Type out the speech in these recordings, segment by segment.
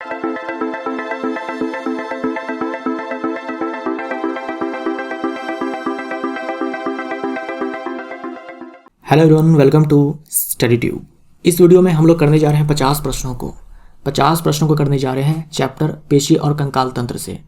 Hello everyone, welcome to study tube. इस video में हम लोग करने जा रहे हैं 50 प्रश्नों को करने जा रहे हैं चैप्टर पेशी और कंकाल तंत्र से।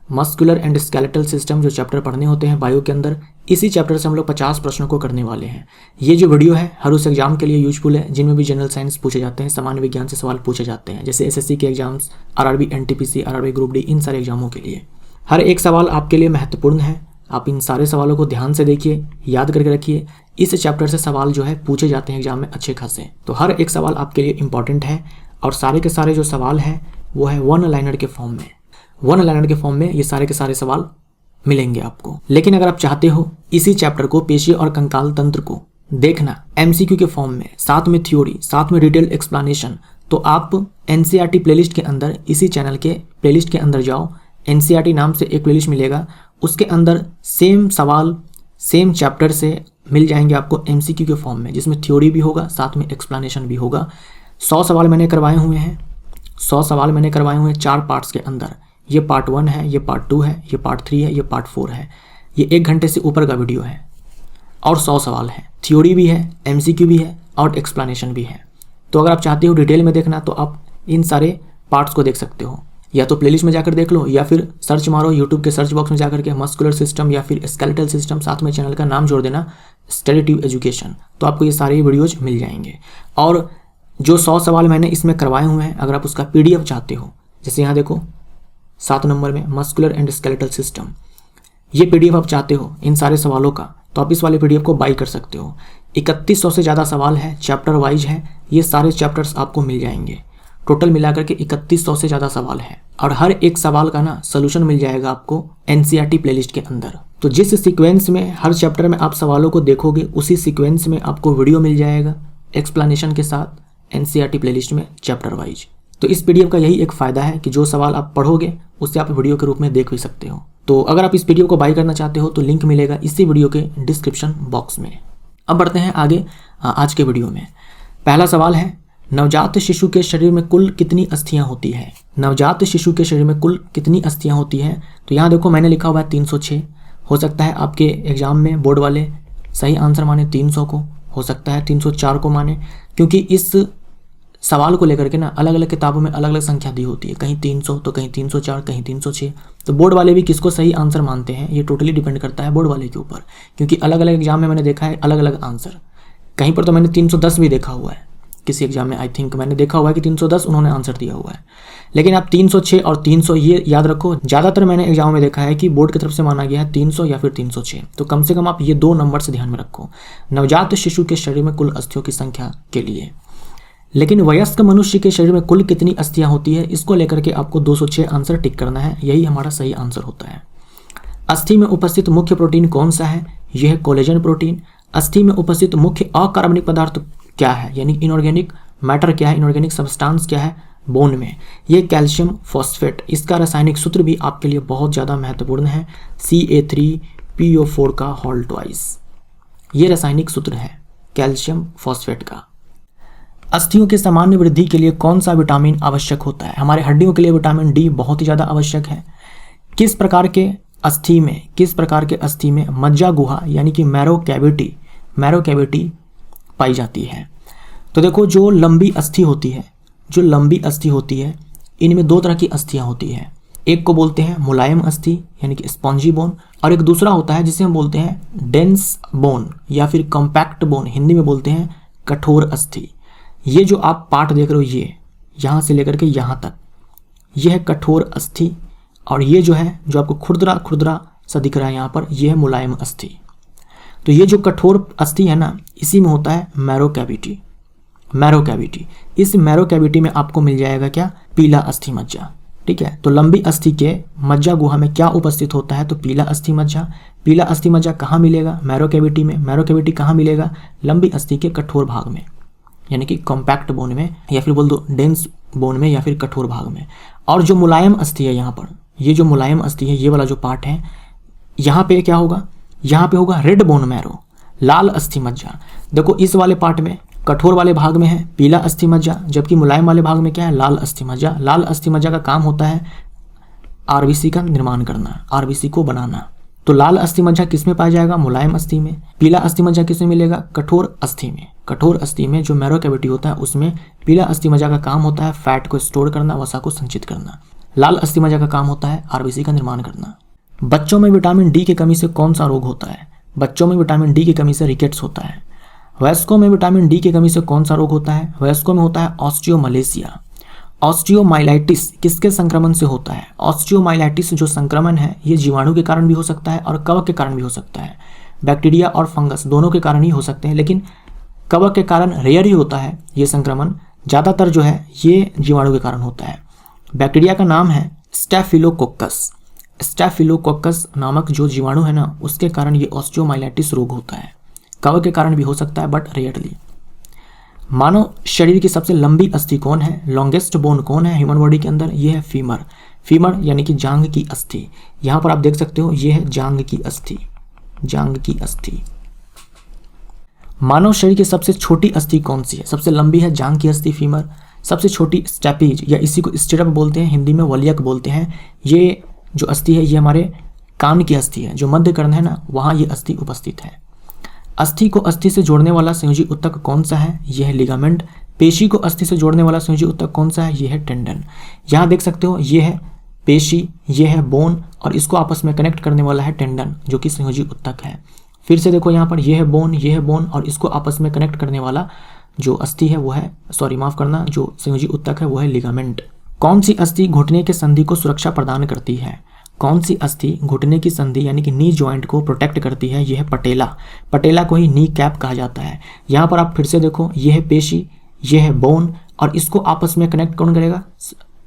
मस्कुलर एंड स्केलेटल सिस्टम जो चैप्टर पढ़ने होते हैं बायो के अंदर, इसी चैप्टर से हम लोग 50 प्रश्नों को करने वाले हैं। ये जो वीडियो है हर उस एग्जाम के लिए यूजफुल है जिनमें भी जनरल साइंस पूछे जाते हैं, सामान्य विज्ञान से सवाल पूछे जाते हैं, जैसे एसएससी के exams, RRB, NTPC, RRB group D, इन सारे एग्जामों के लिए हर एक सवाल आपके लिए महत्वपूर्ण है। आप इन सारे सवालों को ध्यान से देखिए, याद करके रखिए। इस चैप्टर से सवाल जो है पूछे जाते हैं एग्जाम में अच्छे खासे, तो हर एक सवाल आपके लिए इंपॉर्टेंट है। और सारे के सारे जो सवाल हैं वो है वन लाइनर के फॉर्म में ये सारे के सारे सवाल मिलेंगे आपको। लेकिन अगर आप चाहते हो इसी चैप्टर को, पेशी और कंकाल तंत्र को देखना एमसीक्यू के फॉर्म में, साथ में थ्योरी, साथ में डिटेल एक्सप्लेनेशन, तो आप एनसीईआरटी प्लेलिस्ट के अंदर, इसी चैनल के प्लेलिस्ट के अंदर जाओ। एनसीईआरटी नाम से एक प्लेलिस्ट मिलेगा, उसके अंदर सेम सवाल सेम चैप्टर से मिल जाएंगे आपको एमसीक्यू के फॉर्म में, जिसमें थ्योरी भी होगा, साथ में एक्सप्लेनेशन भी होगा। 100 सवाल मैंने करवाए हुए हैं 4 पार्ट्स के अंदर। ये पार्ट 1 है, ये पार्ट 2 है, ये पार्ट 3 है, ये पार्ट 4 है। ये 1 घंटे से ऊपर का वीडियो है और 100 सवाल है, थ्योरी भी है, एमसीक्यू भी है और एक्सप्लेनेशन भी है। तो अगर आप चाहते हो डिटेल में देखना तो आप इन सारे पार्ट्स को देख सकते हो, या तो प्लेलिस्ट में जाकर देख लो, या फिर सर्च मारो यूट्यूब के सर्च बॉक्स में जाकर के मस्कुलर सिस्टम या फिर स्केलेटल सिस्टम, साथ में चैनल का नाम जोड़ देना स्टडी ट्यूब एजुकेशन, तो आपको ये सारे वीडियोज मिल जाएंगे। और जो 100 सवाल मैंने इसमें करवाए हुए हैं, अगर आप उसका पीडीएफ चाहते हो, जैसे यहाँ देखो 7 नंबर में मस्कुलर एंड स्केलेटल सिस्टम, ये पीडीएफ आप चाहते हो इन सारे सवालों का, तो आप इस वाले पीडीएफ को बाई कर सकते हो। 3100 से ज़्यादा सवाल है, चैप्टर वाइज है, ये सारे चैप्टर्स आपको मिल जाएंगे। टोटल मिलाकर के 3100 से ज़्यादा सवाल है और हर एक सवाल का ना सोल्यूशन मिल जाएगा आपको एनसीईआरटी प्लेलिस्ट के अंदर। तो जिस सीक्वेंस में हर चैप्टर में आप सवालों को देखोगे, उसी सीक्वेंस में आपको वीडियो मिल जाएगा एक्सप्लेनेशन के साथ एनसीईआरटी प्लेलिस्ट में चैप्टर वाइज। तो इस पीडीएफ का यही एक फ़ायदा है कि जो सवाल आप पढ़ोगे उससे आप वीडियो के रूप में देख भी सकते हो। तो अगर आप इस पीडीएफ को बाई करना चाहते हो तो लिंक मिलेगा इसी वीडियो के डिस्क्रिप्शन बॉक्स में। अब बढ़ते हैं आगे आज के वीडियो में। पहला सवाल है, नवजात शिशु के शरीर में कुल कितनी अस्थियां होती है? नवजात शिशु के शरीर में कुल कितनी अस्थियां होती हैं? तो यहाँ देखो मैंने लिखा हुआ है 306। हो सकता है आपके एग्जाम में बोर्ड वाले सही आंसर माने 300 को, हो सकता है 304 को माने, क्योंकि इस सवाल को लेकर के ना अलग अलग किताबों में अलग अलग संख्या दी होती है, कहीं 300 तो कहीं 304, कहीं 306। तो बोर्ड वाले भी किसको सही आंसर मानते हैं ये टोटली डिपेंड करता है बोर्ड वाले के ऊपर, क्योंकि अलग अलग एग्जाम में मैंने देखा है अलग अलग आंसर। कहीं पर तो मैंने 310 भी देखा हुआ है, किसी एग्जाम में आई थिंक मैंने देखा हुआ है कि 310 उन्होंने आंसर दिया हुआ है। लेकिन आप 306 और 300 ये याद रखो, ज़्यादातर मैंने एग्जाम में देखा है कि बोर्ड की तरफ से माना गया है 300 या फिर 306। तो कम से कम आप ये 2 नंबर से ध्यान में रखो नवजात शिशु के शरीर में कुल अस्थियों की संख्या के लिए। लेकिन वयस्क मनुष्य के शरीर में कुल कितनी अस्थियां होती है, इसको लेकर के आपको 206 आंसर टिक करना है, यही हमारा सही आंसर होता है। अस्थि में उपस्थित मुख्य प्रोटीन कौन सा है? यह है कोलेजन प्रोटीन। अस्थि में उपस्थित मुख्य अकार्बनिक पदार्थ क्या है, यानी इनऑर्गेनिक मैटर क्या है, इनऑर्गेनिक सब्सटेंस क्या है बोन में? ये कैल्शियम फॉस्फेट। इसका रासायनिक सूत्र भी आपके लिए बहुत ज़्यादा महत्वपूर्ण है, Ca3PO4 का होल ट्वाइस, ये रासायनिक सूत्र है कैल्शियम फॉस्फेट का। अस्थियों के सामान्य वृद्धि के लिए कौन सा विटामिन आवश्यक होता है? हमारे हड्डियों के लिए विटामिन डी बहुत ही ज़्यादा आवश्यक है। किस प्रकार के अस्थि में मज्जा गुहा यानी कि मैरो कैविटी पाई जाती है? तो देखो जो लंबी अस्थि होती है इनमें 2 तरह की अस्थियां होती है। एक को बोलते हैं मुलायम अस्थि यानी कि स्पॉन्जी बोन, और एक दूसरा होता है जिसे हम बोलते हैं डेंस बोन या फिर कॉम्पैक्ट बोन, हिंदी में बोलते हैं कठोर अस्थि। ये जो आप पार्ट देख रहे हो, ये यहाँ से लेकर के यहाँ तक, यह है कठोर अस्थि, और ये जो है जो आपको खुरदरा सा दिख रहा है यहाँ पर, यह है मुलायम अस्थि। तो ये जो कठोर अस्थि है ना, इसी में होता है मैरो कैविटी। इस मैरो कैविटी में आपको मिल जाएगा क्या? पीला अस्थि मज्जा। ठीक है, तो लंबी अस्थि के मज्जा गुहा में क्या उपस्थित होता है? तो पीला अस्थि मज्जा कहाँ मिलेगा? मैरो कैविटी में। मैरो कैविटी कहाँ मिलेगा? लंबी अस्थि के कठोर भाग में, यानी कि कॉम्पैक्ट बोन में, या फिर बोल दो डेंस बोन में, या फिर कठोर भाग में। और जो मुलायम अस्थि है यहाँ पर, ये जो मुलायम अस्थि है, ये वाला जो पार्ट है, यहाँ पे क्या होगा? यहाँ पे होगा रेड बोन मैरो, लाल अस्थि मज्जा। देखो इस वाले पार्ट में कठोर वाले भाग में है पीला अस्थि मज्जा, जबकि मुलायम वाले भाग में क्या है, लाल अस्थि मज्जा। लाल अस्थि मज्जा का काम होता है आरबीसी का निर्माण करना, आरबीसी को बनाना। तो लाल अस्थि मज्जा किस में पाया जाएगा, मुलायम अस्थि में। पीला अस्थि मज्जा किस में मिलेगा, कठोर अस्थि में। कठोर अस्थि में जो मैरो कैविटी होता है उसमें पीला अस्थि मज्जा का काम होता है फैट को स्टोर करना, वसा को संचित करना। लाल अस्थि मज्जा का काम होता है आरबीसी का निर्माण करना। बच्चों में विटामिन डी की कमी से कौन सा रोग होता है, बच्चों में विटामिन डी की कमी से रिकेट्स होता है। वयस्कों में विटामिन डी की कमी से कौन सा रोग होता है, वयस्कों में होता है ऑस्टियोमलेशिया। ऑस्टियोमाइलाइटिस किसके संक्रमण से होता है, ऑस्टियोमाइलाइटिस जो संक्रमण है ये जीवाणु के कारण भी हो सकता है और कवक के कारण भी हो सकता है। बैक्टीरिया और फंगस दोनों के कारण ही हो सकते हैं, लेकिन कवक के कारण रेयर ही होता है ये संक्रमण, ज़्यादातर जो है ये जीवाणु के कारण होता है। बैक्टीरिया का नाम है स्टैफिलोकोकस। स्टैफिलोकोकस नामक जो जीवाणु है ना उसके कारण ये ऑस्टियोमाइलाइटिस रोग होता है। कवक के कारण भी हो सकता है बट रेयरली। मानव शरीर की सबसे लंबी अस्थि कौन है, लॉन्गेस्ट बोन कौन है ह्यूमन बॉडी के अंदर, ये है फीमर। फीमर यानी कि जांघ की अस्थि। यहाँ पर आप देख सकते हो ये है जांघ की अस्थि, जांघ की अस्थि। मानव शरीर की सबसे छोटी अस्थि कौन सी है, सबसे लंबी है जांघ की अस्थि फीमर, सबसे छोटी स्टेपीज या इसी को स्टिरप बोलते हैं, हिंदी में वलियक बोलते हैं। ये जो अस्थि है ये हमारे कान की अस्थि है, जो मध्य कर्ण है ना वहाँ ये अस्थि उपस्थित है। अस्थि को अस्थि से जोड़ने वाला संयोजी ऊतक कौन सा है, यह है लिगामेंट। पेशी को अस्थि से जोड़ने वाला संयोजी ऊतक कौन सा है, यह है टेंडन। यहाँ देख सकते हो ये है पेशी, ये है बोन और इसको आपस में कनेक्ट करने वाला है टेंडन जो कि संयोजी ऊतक है। फिर से देखो यहाँ पर ये है बोन, ये है बोन और इसको आपस में कनेक्ट करने वाला जो अस्थि है वो है, जो संयोजी ऊतक है वो है लिगामेंट। कौन सी अस्थि घुटने के संधि को सुरक्षा प्रदान करती है, कौन सी अस्थि घुटने की संधि यानी कि नी जॉइंट को प्रोटेक्ट करती है, यह है पटेला। पटेला को ही नी कैप कहा जाता है। यहाँ पर आप फिर से देखो ये है पेशी, यह है बोन और इसको आपस में कनेक्ट कौन करेगा,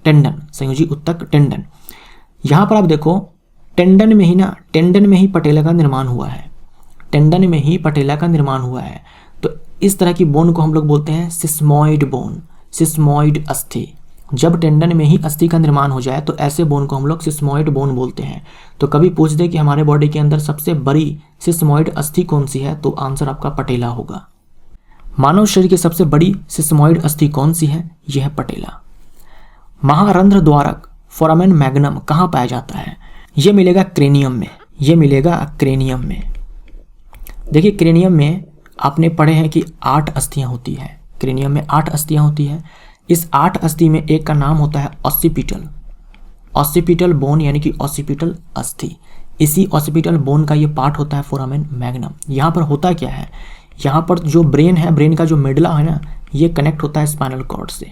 टेंडन, संयोजी ऊतक टेंडन। यहाँ पर आप देखो टेंडन में ही पटेला का निर्माण हुआ है, टेंडन में ही पटेला का निर्माण हुआ है। तो इस तरह की बोन को हम लोग बोलते हैं सिस्मॉइड बोन, सिस्मॉइड अस्थि। जब टेंडन में ही अस्थि का निर्माण हो जाए तो ऐसे बोन को हम लोग सिस्मॉइड बोन बोलते हैं। तो कभी पूछ दे कि हमारे बॉडी के अंदर सबसे बड़ी सिस्मॉइड अस्थि कौन सी है, तो आंसर आपका पटेला होगा। मानव शरीर की सबसे बड़ी सिस्मॉइड अस्थि कौन सी है, यह है पटेला। महारंध्र द्वारक फोरामेन मैग्नम कहाँ पाया जाता है, यह मिलेगा क्रेनियम में, यह मिलेगा क्रेनियम में। देखिए क्रेनियम में आपने पढ़े हैं कि 8 अस्थियां होती है, क्रेनियम में 8 अस्थियां होती है। इस 8 अस्थि में एक का नाम होता है ऑसिपिटल, ऑसिपिटल बोन यानी कि ऑसिपिटल अस्थि। इसी ऑसिपिटल बोन का ये पार्ट होता है फोरामेन मैग्नम। यहाँ पर होता क्या है, यहाँ पर जो ब्रेन है, ब्रेन का जो मेडुला है ना ये कनेक्ट होता है स्पाइनल कॉर्ड से।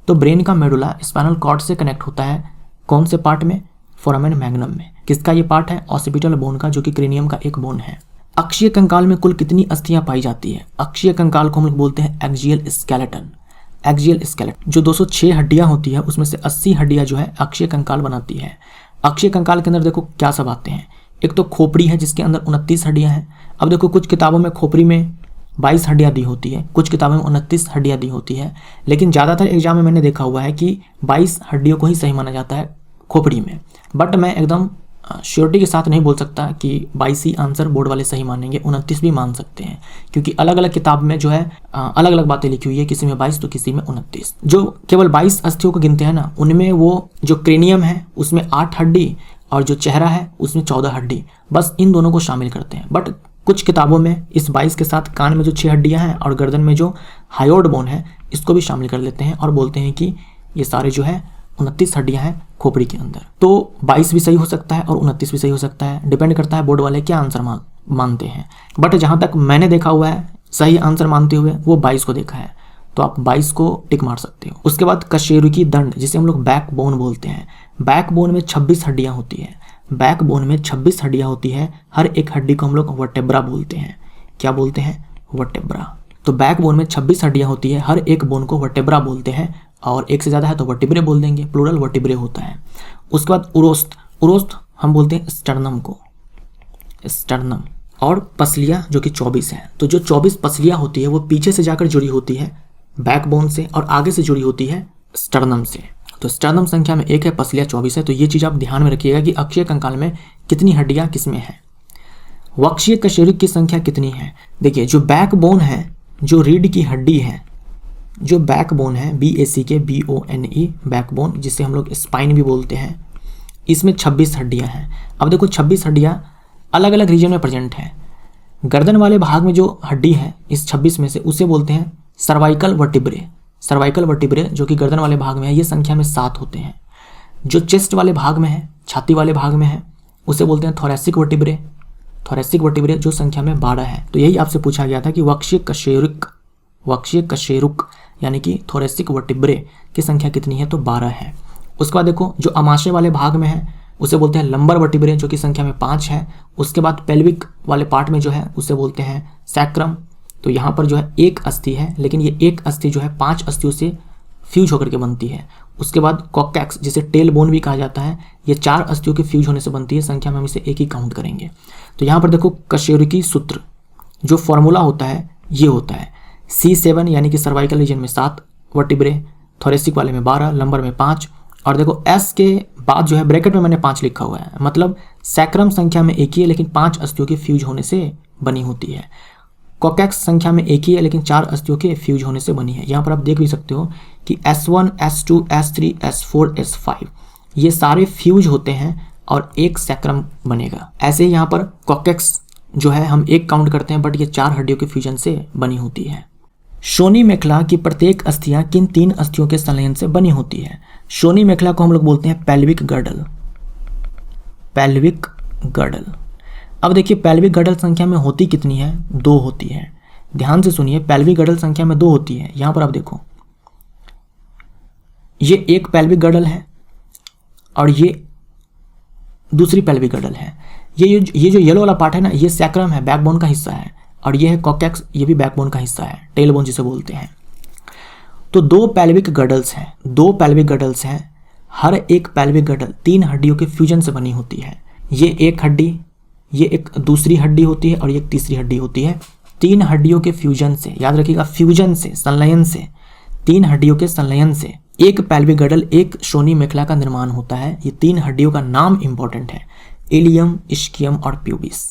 तो ब्रेन का मेडुला स्पाइनल कॉर्ड से कनेक्ट होता है कौन से पार्ट में, फोरामेन मैग्नम में। किसका ये पार्ट है, ऑसिपिटल बोन का, जो कि क्रेनियम का एक बोन है। अक्षीय कंकाल में कुल कितनी अस्थियां पाई जाती है, अक्षीय कंकाल को हम लोग बोलते हैं एक्सियल स्केलेटन। एक्सियल स्केलेटन जो 206 हड्डियां होती है उसमें से 80 हड्डियां जो है अक्षीय कंकाल बनाती है। अक्षीय कंकाल के अंदर देखो क्या सब आते हैं, एक तो खोपड़ी है जिसके अंदर 29 हड्डियां हैं। अब देखो कुछ किताबों में खोपड़ी में 22 हड्डियां दी होती है, कुछ किताबों में 29 हड्डियां दी होती है, लेकिन ज़्यादातर एग्जाम में मैंने देखा हुआ है कि 22 हड्डियों को ही सही माना जाता है खोपड़ी में। बट मैं एकदम श्योरिटी के साथ नहीं बोल सकता कि 22 ही आंसर बोर्ड वाले सही मानेंगे, 29 भी मान सकते हैं, क्योंकि अलग अलग किताब में जो है अलग अलग बातें लिखी हुई है, किसी में 22 तो किसी में 29। जो केवल 22 अस्थियों को गिनते हैं ना उनमें वो जो क्रेनियम है उसमें 8 हड्डी और जो चेहरा है उसमें 14 हड्डी, बस इन दोनों को शामिल करते हैं। बट कुछ किताबों में इस 22 के साथ कान में जो 6 हड्डियाँ हैं और गर्दन में जो हायोड बोन है इसको भी शामिल कर लेते हैं और बोलते हैं कि ये सारे जो है 29 हड्डियां हैं खोपड़ी के अंदर। तो 22 भी सही हो सकता है और 29 भी सही हो सकता है, डिपेंड करता है बोर्ड वाले क्या आंसर मानते हैं। बट जहां तक मैंने देखा हुआ है सही आंसर मानते हुए वो 22 को देखा है, तो आप 22 को टिक मार सकते हो। उसके बाद कशेरुकी दंड जिसे हम लोग बैक बोन बोलते हैं, बैक बोन में 26 हड्डियां होती है, बैक बोन में 26 हड्डियां होती है। हर एक हड्डी को हम लोग वर्टेब्रा बोलते हैं। क्या बोलते हैं, वर्टेब्रा। तो बैक बोन में 26 हड्डियां होती है, हर एक बोन को वर्टेब्रा बोलते हैं, और एक से ज़्यादा है तो वर्टिब्रे बोल देंगे, प्लूरल वर्टिब्रे होता है। उसके बाद उरोस्त, उरोस्त हम बोलते हैं स्टर्नम को, स्टर्नम। और पसलियाँ जो कि 24 है, तो जो 24 पसलियाँ होती है वो पीछे से जाकर जुड़ी होती है बैकबोन से और आगे से जुड़ी होती है स्टर्नम से। तो स्टर्नम संख्या में 1 है, पसलियाँ 24 है। तो ये चीज़ आप ध्यान में रखिएगा कि अक्षीय कंकाल में कितनी हड्डियाँ किस में है। वक्षीय कशेरुक की संख्या कितनी है, देखिए जो बैकबोन है, जो रीढ़ की हड्डी है, जो बैकबोन है, BACK बैकबोन, जिसे हम लोग स्पाइन भी बोलते हैं, इसमें 26 हड्डियां हैं। अब देखो 26 हड्डियां अलग अलग रीजन में प्रेजेंट हैं। गर्दन वाले भाग में जो हड्डी है इस 26 में से, उसे बोलते हैं सर्वाइकल वर्टिब्रे। सर्वाइकल वर्टिब्रे जो कि गर्दन वाले भाग में है, ये संख्या में 7 होते हैं। जो चेस्ट वाले भाग में है, छाती वाले भाग में है, उसे बोलते हैं थोरैसिक वर्टिब्रे। थोरैसिक वर्टिब्रे जो संख्या में 12 है। तो यही आपसे पूछा गया था कि वक्षीय कशेरुक यानी कि थोरैसिक वर्टिब्रे की संख्या कितनी है, तो 12 है। उसके बाद देखो जो अमाशय वाले भाग में है उसे बोलते हैं लंबर वर्टिब्रे, जो कि संख्या में 5 है। उसके बाद पेल्विक वाले पार्ट में जो है उसे बोलते हैं सैक्रम। तो यहाँ पर जो है एक अस्थि है, लेकिन ये एक अस्थि जो है 5 अस्थियों से फ्यूज होकर के बनती है। उसके बाद कॉकैक्स, जिसे टेल बोन भी कहा जाता है, ये 4 अस्थियों के फ्यूज होने से बनती है। संख्या में हम इसे एक ही काउंट करेंगे। तो यहाँ पर देखो कशेरुकी सूत्र जो फॉर्मूला होता है ये होता है C7 यानी कि सर्वाइकल रीजन में 7 वर्टिब्रे, थोरेसिक वाले में 12, लंबर में 5, और देखो S के बाद जो है ब्रैकेट में मैंने 5 लिखा हुआ है, मतलब सैक्रम संख्या में एक ही है लेकिन 5 अस्थियों के फ्यूज होने से बनी होती है। कॉकैक्स संख्या में एक ही है लेकिन 4 अस्थियों के फ्यूज होने से बनी है। यहाँ पर आप देख भी सकते हो कि S1, S2, S3, S4, S5 ये सारे फ्यूज होते हैं और एक सैक्रम बनेगा। ऐसे ही यहाँ पर कॉकैक्स जो है हम एक काउंट करते हैं, बट ये 4 हड्डियों के फ्यूजन से बनी होती है। शोनी मेखला की प्रत्येक अस्थियां किन 3 अस्थियों के संलयन से बनी होती है? शोनी मेखला को हम लोग बोलते हैं पेल्विक गर्डल। Pelvic girdle. अब देखिए पेल्विक गर्डल संख्या में होती कितनी है? 2 होती है। ध्यान से सुनिए, पेल्विक गर्डल संख्या में 2 होती है। यहां पर आप देखो ये एक पेल्विक गर्डल है और ये दूसरी पेल्विक गर्डल है। ये जो येलो वाला पार्ट है ना, ये सैक्रम है, बैकबोन का हिस्सा है, और ये है कॉकैक्स, ये भी बैकबोन का हिस्सा है, टेल बोन जिसे बोलते हैं। तो 2 पेल्विक गर्डल्स हैं, 2 पेल्विक गर्डल्स हैं। हर एक पेल्विक गर्डल 3 हड्डियों के फ्यूजन से बनी होती है। ये एक हड्डी, ये एक दूसरी हड्डी होती है और ये एक तीसरी हड्डी होती है। 3 हड्डियों के फ्यूजन से, याद रखिएगा, फ्यूजन से, संलयन से, 3 हड्डियों के संलयन से एक पेल्विक गर्डल, एक शोनी मेखला का निर्माण होता है। ये 3 हड्डियों का नाम इंपॉर्टेंट है, इलियम, इस्कियम और प्यूबिस।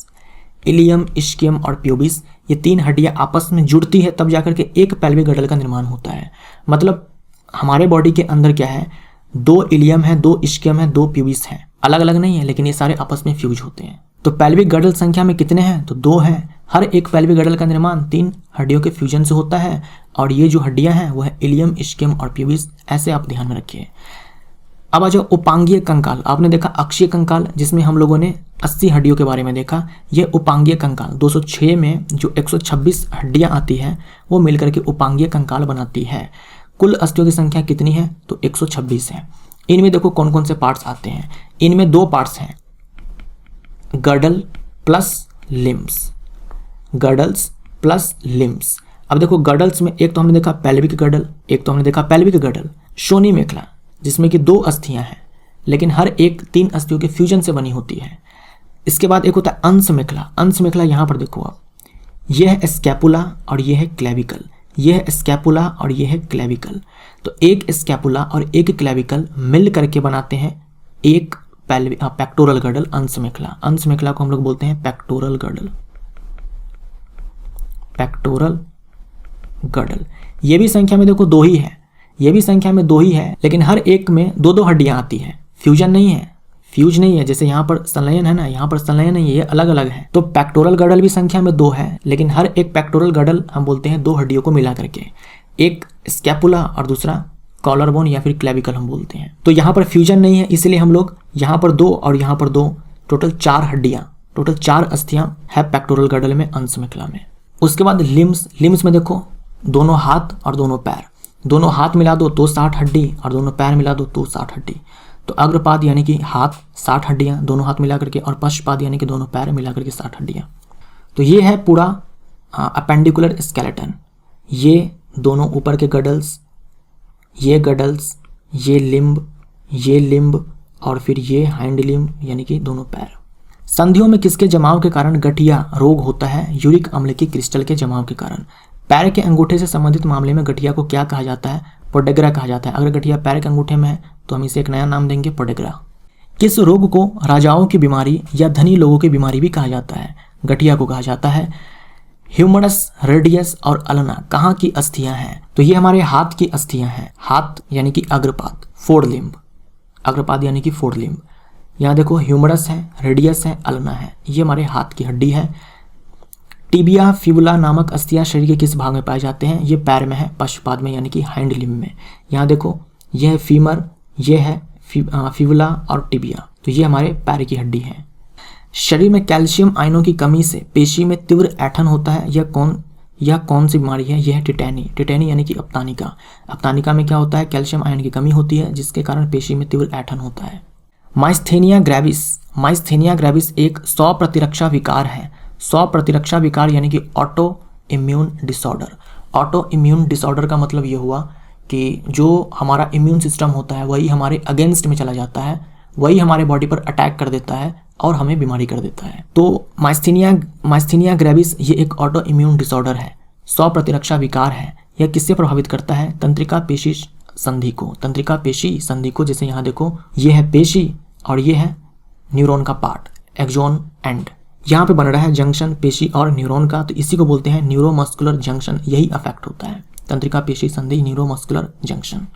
इलियम, इस्कियम और प्यूबिस, ये 3 हड्डियां आपस में जुड़ती है तब जाकर के एक पेल्विक गर्डल का निर्माण होता है। मतलब हमारे बॉडी के अंदर क्या है, 2 इलियम है, 2 इस्कियम है, 2 प्यूबिस है, अलग अलग नहीं है, लेकिन ये सारे आपस में फ्यूज होते हैं। तो पेल्विक गर्डल संख्या में कितने हैं? तो 2 हैं। हर एक पेल्विक गर्डल का निर्माण 3 हड्डियों के फ्यूजन से होता है, और ये जो हड्डियां हैं वो है इलियम, इस्कियम और प्यूबिस। ऐसे आप ध्यान में रखिए। अब आ जाओ उपांगीय कंकाल। आपने देखा अक्षीय कंकाल, जिसमें हम लोगों ने 80 हड्डियों के बारे में देखा। ये उपांगीय कंकाल 206 में जो 126 हड्डियां आती हैं वो मिलकर के उपांगीय कंकाल बनाती है। कुल अस्थियों की संख्या कितनी है? तो 126 है। इनमें देखो कौन कौन से पार्ट्स आते हैं। इनमें 2 पार्ट्स हैं, girdle plus limbs. Girdles plus limbs. अब देखो गर्डल्स में एक तो हमने देखा पेल्विक गर्डल, एक तो हमने देखा पेल्विक गर्डल। शोनी मेखला जिसमें कि 2 अस्थियां हैं लेकिन हर एक 3 अस्थियों के फ्यूजन से बनी होती है। इसके बाद एक होता है अंश मेखला। अंश मेखला यहाँ पर देखो आप, ये है स्कैपुला और ये है क्लेविकल। ये है स्कैपुला और ये है क्लेविकल। तो एक स्कैपुला और एक क्लेविकल मिल करके बनाते हैं एक पेक्टोरल गर्डल, अंश मेखला। अंश मेखला को हम लोग बोलते हैं पेक्टोरल गर्डल। Pectoral girdle. ये भी संख्या में देखो 2 ही है, ये भी संख्या में 2 ही है, लेकिन हर एक में 2-2 हड्डियां आती हैं। फ्यूजन नहीं है, फ्यूज नहीं है। जैसे यहाँ पर संलयन है ना, यहाँ पर संलयन नहीं है, ये अलग अलग है। तो पेक्टोरल गर्डल भी संख्या में 2 है, लेकिन हर एक पेक्टोरल गर्डल हम बोलते हैं 2 हड्डियों को मिला करके, एक स्कैपुला और दूसरा कॉलर बोन या फिर क्लेविकल हम बोलते हैं। तो यहाँ पर फ्यूजन नहीं है, इसलिए हम लोग यहाँ पर 2 और यहाँ पर 2, टोटल 4 हड्डियां, टोटल 4 अस्थियां है पेक्टोरल गर्डल में, अंश मेखला में। उसके बाद लिम्स। लिम्स में देखो दोनों हाथ और दोनों पैर, दोनों हाथ मिला दो तो 60 हड्डी और दोनों पैर मिला दो तो 60 हड्डी। तो अग्रपाद यानी कि हाथ 60 हड्डियां दोनों हाथ मिला करके, और पश्चपाद यानी कि दोनों पैर मिला करके 60 हड्डियां। तो ये है पूरा अपेंडिकुलर स्केलेटन। ये दोनों ऊपर के गडल्स, ये गडल्स, ये लिम्ब और फिर ये हाइंड लिम्ब यानी कि दोनों पैर। संधियों में किसके जमाव के कारण गठिया रोग होता है? यूरिक अम्ल की क्रिस्टल के जमाव के कारण। पैर के अंगूठे से संबंधित मामले में गठिया को क्या कहा जाता है? पोडेग्रा कहा जाता है। अगर गठिया पैर के अंगूठे में है तो हम इसे एक नया नाम देंगे, पोडेग्रा। किस रोग को राजाओं की बीमारी या धनी लोगों की बीमारी भी कहा जाता है? गठिया को कहा जाता है ह्यूमरस, रेडियस और अल्ना कहाँ की अस्थियां हैं? तो ये हमारे हाथ की अस्थियां हैं। हाथ यानी कि अग्रपाद, फोर लिम्ब, अग्रपाद यानी कि फोर लिम्ब। यहाँ देखो ह्यूमरस है, रेडियस है, अल्ना है, ये हमारे हाथ की हड्डी है। टिबिया, फिबुला नामक अस्थियां शरीर के किस भाग में पाए जाते हैं? ये पैर में है, पश्चपाद में यानी कि हाइंड लिम्ब में। यहाँ देखो ये है फीमर, ये है फिबुला और टिबिया, तो ये हमारे पैर की हड्डी है। शरीर में कैल्शियम आयनों की कमी से पेशी में तीव्र ऐंठन होता है। यह कौन सी बीमारी है? यह है टिटैनी। टिटैनी यानी कि अपतानिका। अपतानिका में क्या होता है? कैल्शियम आयन की कमी होती है, जिसके कारण पेशी में तीव्र ऐंठन होता है। माइस्थेनिया ग्रेविस, माइस्थेनिया ग्रेविस एक स्व प्रतिरक्षा विकार है। स्व प्रतिरक्षा विकार यानी कि auto immune disorder. Auto immune disorder का मतलब ये हुआ कि जो हमारा इम्यून सिस्टम होता है वही हमारे अगेंस्ट में चला जाता है, वही हमारे बॉडी पर अटैक कर देता है और हमें बीमारी कर देता है। तो माइस्थेनिया ग्रेविस ये एक ऑटो इम्यून डिसऑर्डर है, स्व प्रतिरक्षा विकार है। यह किससे प्रभावित करता है? तंत्रिका पेशी संधि को। तंत्रिका पेशी संधि को, जैसे यहाँ देखो ये है पेशी और ये है न्यूरॉन का पार्ट, एक्सॉन एंड। यहाँ पे बन रहा है जंक्शन पेशी और न्यूरॉन का, तो इसी को बोलते हैं न्यूरोमस्कुलर जंक्शन। यही अफेक्ट होता है, तंत्रिका पेशी संधि, न्यूरोमस्कुलर जंक्शन।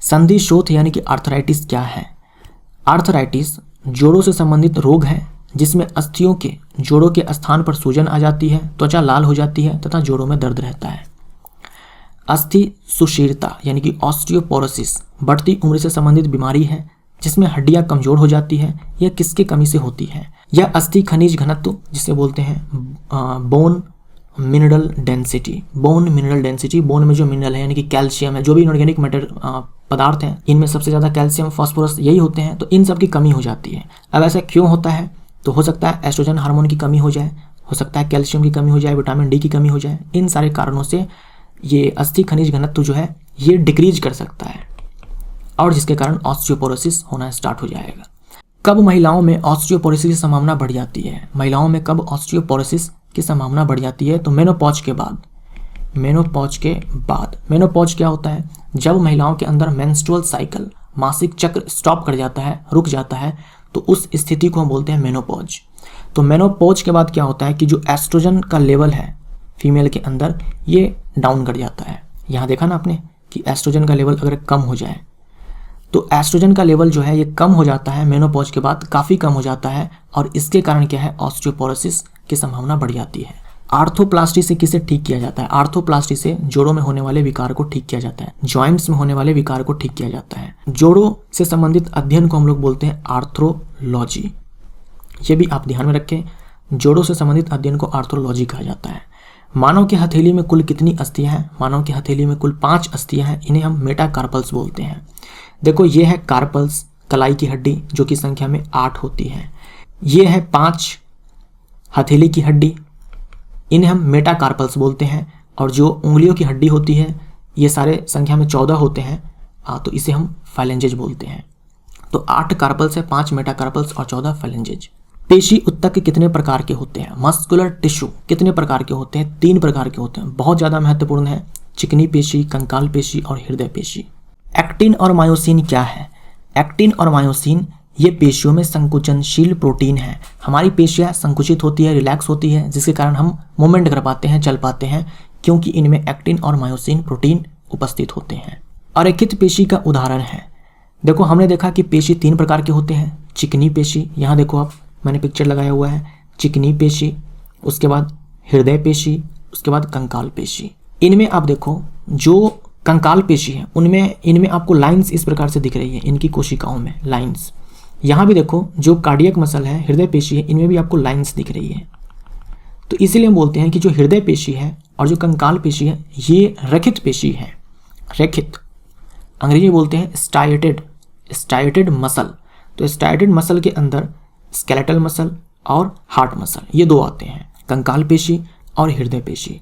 संधि शोथ यानी कि आर्थराइटिस क्या है? आर्थराइटिस जोड़ों से संबंधित रोग है जिसमें अस्थियों के जोड़ों के स्थान पर सूजन आ जाती है, त्वचा लाल हो जाती है तथा जोड़ों में दर्द रहता है। अस्थि सुशीरता यानी कि ऑस्टियोपोरोसिस बढ़ती उम्र से संबंधित बीमारी है जिसमें हड्डियां कमजोर हो जाती है। यह किसकी कमी से होती है? यह अस्थि खनिज घनत्व जिसे बोलते हैं bone mineral density. Bone mineral density, bone में जो मिनरल है यानी कि कैल्शियम है, जो भी इनऑर्गेनिक मैटर पदार्थ हैं, इनमें सबसे ज़्यादा कैल्शियम, फास्फोरस यही होते हैं, तो इन सब की कमी हो जाती है। अब ऐसा क्यों होता है? तो हो सकता है एस्ट्रोजन हार्मोन की कमी हो जाए, हो सकता है कैल्शियम की कमी हो जाए, विटामिन डी की कमी हो जाए। इन सारे कारणों से ये अस्थि खनिज घनत्व जो है ये डिक्रीज कर सकता है और जिसके कारण ऑस्टियोपोरोसिस होना स्टार्ट हो जाएगा। कब महिलाओं में ऑस्टियोपोरोसिस की संभावना बढ़ जाती है? महिलाओं में कब ऑस्टियोपोरोसिस की संभावना बढ़ जाती है? तो मेनोपॉज के बाद। मेनोपॉज के बाद। मेनोपॉज क्या होता है? जब महिलाओं के अंदर मेंस्ट्रुअल साइकिल, मासिक चक्र स्टॉप कर जाता है, रुक जाता है, तो उस स्थिति को हम बोलते हैं मेनोपॉज। तो मेनोपॉज के बाद क्या होता है कि जो एस्ट्रोजन का लेवल है फीमेल के अंदर ये डाउन कर जाता है। यहाँ देखा ना आपने कि एस्ट्रोजन का लेवल अगर कम हो जाए, तो एस्ट्रोजन का लेवल जो है ये कम हो जाता है मेनोपॉज के बाद, काफ़ी कम हो जाता है और इसके कारण क्या है? ऑस्टियोपोरोसिस की संभावना बढ़ जाती है। आर्थोप्लास्टी से किसे ठीक किया जाता है? आर्थोप्लास्टी से जोड़ों में होने वाले विकार को ठीक किया जाता है, जॉइंट्स में होने वाले विकार को ठीक किया जाता है। जोड़ों से संबंधित अध्ययन को हम लोग बोलते हैं आर्थ्रोलॉजी। ये भी आप ध्यान में रखें, जोड़ों से संबंधित अध्ययन को आर्थ्रोलॉजी कहा जाता है। मानव की हथेली में कुल कितनी अस्थियां हैं? मानव की हथेली में कुल 5 अस्थियां हैं, इन्हें हम मेटाकार्पल्स बोलते हैं। देखो ये है कार्पल्स, कलाई की हड्डी, जो कि संख्या में 8 होती है। ये है 5 हथेली की हड्डी, इन्हें हम मेटाकार्पल्स बोलते हैं। और जो उंगलियों की हड्डी होती है ये सारे संख्या में 14 होते हैं, तो इसे हम फाइलेंजेज बोलते हैं। तो 8 कार्पल्स है, 5 मेटाकार्पल्स और 14 फाइलेंजेज। पेशी उत्तक कितने प्रकार के होते हैं? मस्कुलर टिश्यू कितने प्रकार के होते हैं? 3 प्रकार के होते हैं, बहुत ज़्यादा महत्वपूर्ण है। चिकनी पेशी, कंकाल पेशी और हृदय पेशी। एक्टिन और मायोसिन क्या है? एक्टिन और मायोसिन ये पेशियों में संकुचनशील प्रोटीन है। हमारी पेशियां संकुचित होती है, रिलैक्स होती है, जिसके कारण हम मूवमेंट कर पाते हैं, चल पाते हैं, क्योंकि इनमें एक्टिन और मायोसिन प्रोटीन उपस्थित होते हैं। अरेखित पेशी का उदाहरण है, देखो हमने देखा कि पेशी 3 प्रकार के होते हैं। चिकनी पेशी, यहाँ देखो आप, मैंने पिक्चर लगाया हुआ है, चिकनी पेशी, उसके बाद हृदय पेशी, उसके बाद कंकाल पेशी। इनमें आप देखो जो कंकाल पेशी है इनमें आपको लाइंस इस प्रकार से दिख रही है, इनकी कोशिकाओं में लाइंस। यहाँ भी देखो जो कार्डियक मसल है, हृदय पेशी है, इनमें भी आपको लाइंस दिख रही है। तो इसीलिए हम बोलते हैं कि जो हृदय पेशी है और जो कंकाल पेशी है ये रखित पेशी है। रखित अंग्रेजी में बोलते हैं स्टाइटेड मसल। तो स्टाइटेड मसल के अंदर स्केलेटल मसल और हार्ट मसल ये 2 आते हैं, कंकाल पेशी और हृदय पेशी।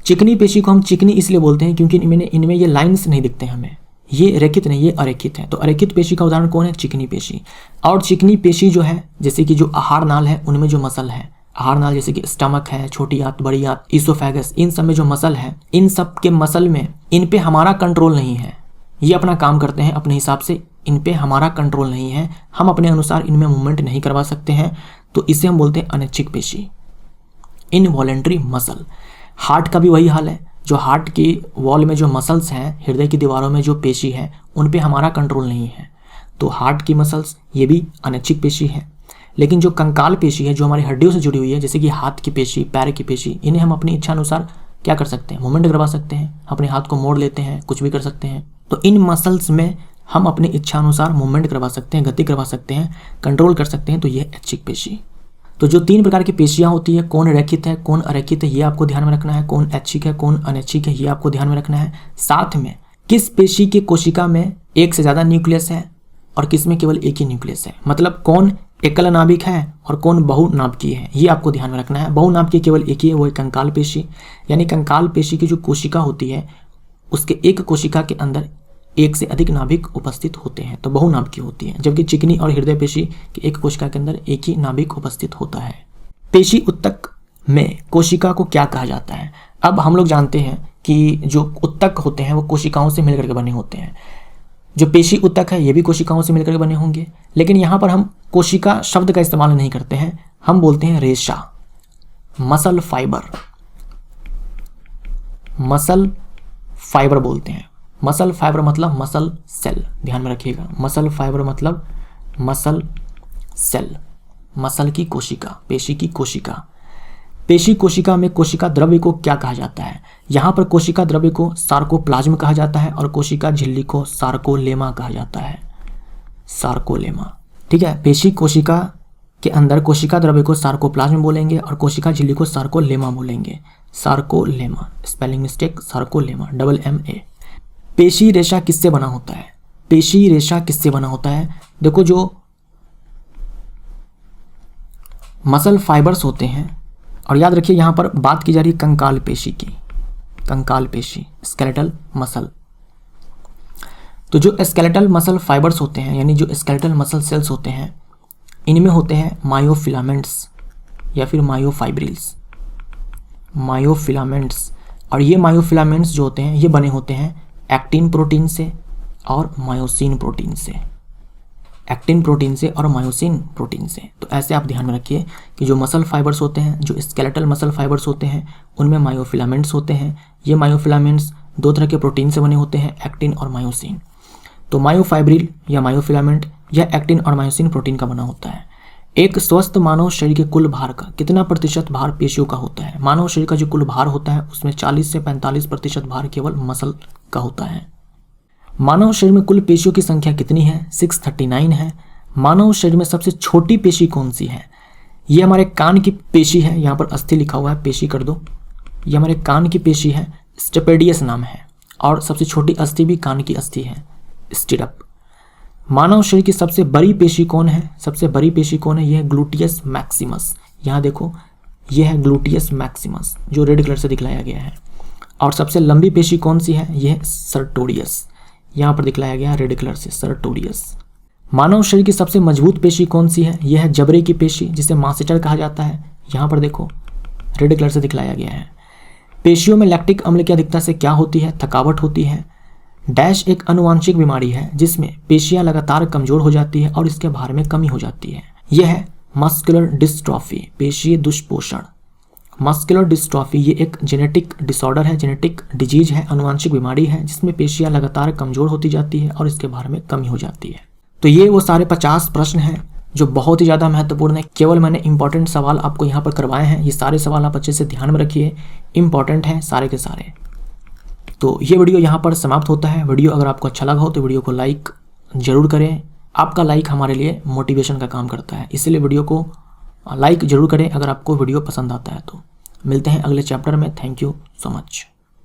चिकनी पेशी को हम चिकनी इसलिए बोलते हैं क्योंकि इनमें ये लाइंस नहीं दिखते हमें, ये रेखित नहीं, ये अरेखित है। तो अरेखित पेशी का उदाहरण कौन है? चिकनी पेशी। और चिकनी पेशी जो है, जैसे कि जो आहार नाल है उनमें जो मसल है, आहार नाल जैसे कि स्टमक है, छोटी आंत, बड़ी आंत, ईसोफेगस, इन सब में जो मसल है, इन सब के मसल में इन पे हमारा कंट्रोल नहीं है। ये अपना काम करते हैं अपने हिसाब से, इन पे हमारा कंट्रोल नहीं है, हम अपने अनुसार इनमें मूवमेंट नहीं करवा सकते हैं। तो इसे हम बोलते हैं अनैच्छिक पेशी, इनवॉलेंट्री मसल। हार्ट का भी वही हाल है, जो हार्ट की वॉल में जो मसल्स हैं, हृदय की दीवारों में जो पेशी है, उन पे हमारा कंट्रोल नहीं है। तो हार्ट की मसल्स ये भी अनैच्छिक पेशी है। लेकिन जो कंकाल पेशी है, जो हमारी हड्डियों से जुड़ी हुई है, जैसे कि हाथ की पेशी, पैर की पेशी, इन्हें हम अपनी इच्छा अनुसार क्या कर सकते हैं, मूवमेंट करवा सकते हैं, अपने हाथ को मोड़ लेते हैं, कुछ भी कर सकते हैं। तो इन मसल्स में हम अपनी इच्छा अनुसार मूवमेंट करवा सकते हैं, गति करवा सकते हैं, कंट्रोल कर सकते हैं। तो ये ऐच्छिक पेशी। तो जो 3 प्रकार की पेशियां होती है, कौन रेखित है, कौन अरेखित है, ये आपको ध्यान में रखना है। कौन ऐच्छिक है, कौन अनैच्छिक है, ये आपको ध्यान में रखना है। साथ में किस पेशी की कोशिका में एक से ज़्यादा न्यूक्लियस है और किस में केवल एक ही न्यूक्लियस है। मतलब कौन एकल नाभिक है और कौन बहुनाभिकीय है, ये आपको ध्यान में रखना है। बहुनाभिकीय केवल एक ही है, वो है कंकाल पेशी। यानी कंकाल पेशी की जो कोशिका होती है, उसके एक कोशिका के अंदर एक से अधिक नाभिक उपस्थित होते हैं, तो बहुनाभिकीय होती है। जबकि चिकनी और हृदय पेशी की एक कोशिका के अंदर एक ही नाभिक उपस्थित होता है। पेशी उत्तक में कोशिका को क्या कहा जाता है। अब हम लोग जानते हैं कि जो उत्तक होते हैं वो कोशिकाओं से मिलकर के बने होते हैं। जो पेशी उत्तक है ये भी कोशिकाओं से मिलकर के बने होंगे, लेकिन यहाँ पर हम कोशिका शब्द का इस्तेमाल नहीं करते हैं, हम बोलते हैं रेशा, मसल फाइबर। मसल फाइबर बोलते हैं। मसल फाइबर मतलब मसल सेल, ध्यान में रखिएगा। मसल फाइबर मतलब मसल सेल, मसल की कोशिका, पेशी की कोशिका। पेशी कोशिका में कोशिका द्रव्य को क्या कहा जाता है। यहाँ पर कोशिका द्रव्य को सार्कोप्लाज्म कहा जाता है और कोशिका झिल्ली को सार्कोलेमा कहा जाता है। सार्कोलेमा, ठीक है। पेशी कोशिका के अंदर कोशिका द्रव्य को सार्कोप्लाज्म बोलेंगे और कोशिका झिल्ली को सार्कोलेमा बोलेंगे। Sarcolemma, spelling mistake, sarcolemma, MA। पेशी रेशा किससे बना होता है। पेशी रेशा किससे बना होता है। देखो, जो मसल फाइबर्स होते हैं, और याद रखिए यहाँ पर बात की जा रही है कंकाल पेशी की। कंकाल पेशी, स्केलेटल मसल। तो जो स्केलेटल मसल फाइबर्स होते हैं, यानी जो स्केलेटल मसल सेल्स होते हैं, इनमें होते हैं मायोफिलामेंट्स या फिर मायोफाइब्रिल्स। मायोफिलामेंट्स, और ये मायोफिलामेंट्स जो होते हैं ये बने होते हैं एक्टिन प्रोटीन से और मायोसिन प्रोटीन से। एक्टिन प्रोटीन से और मायोसिन प्रोटीन से। तो ऐसे आप ध्यान में रखिए कि जो मसल फाइबर्स होते हैं, जो स्केलेटल मसल फाइबर्स होते हैं, उनमें मायोफिलामेंट्स होते हैं। ये मायोफिलामेंट्स 2 तरह के प्रोटीन से बने होते हैं, एक्टिन और मायोसिन। तो मायोफाइब्रिल या मायोफिलामेंट यह एक्टिन और मायोसिन प्रोटीन का बना होता है। एक स्वस्थ मानव शरीर के कुल भार का कितना प्रतिशत भार पेशियों का होता है। मानव शरीर का जो कुल भार होता है उसमें 40 से 45% भार केवल मसल का होता है। मानव शरीर में कुल पेशियों की संख्या कितनी है, 639 है। मानव शरीर में सबसे छोटी पेशी कौन सी है। ये हमारे कान की पेशी है, यहाँ पर अस्थि लिखा हुआ है, पेशी कर दो। ये हमारे कान की पेशी है, स्टेपेडियस नाम है, और सबसे छोटी अस्थि भी कान की अस्थि है, स्टिरप। मानव शरीर की सबसे बड़ी पेशी कौन है। सबसे बड़ी पेशी कौन है, यह है ग्लूटियस मैक्सिमस। यहाँ देखो, यह है ग्लूटियस मैक्सिमस जो रेड कलर से दिखलाया गया है। और सबसे लंबी पेशी कौन सी है, यह है सर्टोरियस, यहाँ पर दिखलाया गया है रेड कलर से, सर्टोरियस। मानव शरीर की सबसे मजबूत पेशी कौन सी है, यह है जबड़े की पेशी जिसे मास्टर कहा जाता है। यहाँ पर देखो रेड कलर से दिखलाया गया है। पेशियों में लैक्टिक अम्ल की अधिकता से क्या होती है, थकावट होती है। डैश एक अनुवांशिक बीमारी है जिसमें पेशियां लगातार कमजोर हो जाती है और इसके भार में कमी हो जाती है। यह है मस्कुलर डिस्ट्रॉफी, पेशीय दुष्पोषण। मस्कुलर डिस्ट्रॉफी ये एक जेनेटिक डिसऑर्डर है, जेनेटिक डिजीज है, अनुवांशिक बीमारी है जिसमें पेशियां लगातार कमजोर होती जाती है और इसके भार में कमी हो जाती है। तो ये वो सारे 50 प्रश्न हैं जो बहुत ही ज़्यादा महत्वपूर्ण है। केवल मैंने इंपॉर्टेंट सवाल आपको यहाँ पर करवाए हैं। ये सारे सवाल आप अच्छे से ध्यान में रखिए, इंपॉर्टेंट हैं सारे के सारे। तो ये वीडियो यहाँ पर समाप्त होता है। वीडियो अगर आपको अच्छा लगा हो तो वीडियो को लाइक ज़रूर करें। आपका लाइक हमारे लिए मोटिवेशन का काम करता है, इसलिए वीडियो को लाइक ज़रूर करें अगर आपको वीडियो पसंद आता है तो। मिलते हैं अगले चैप्टर में। Thank you so much.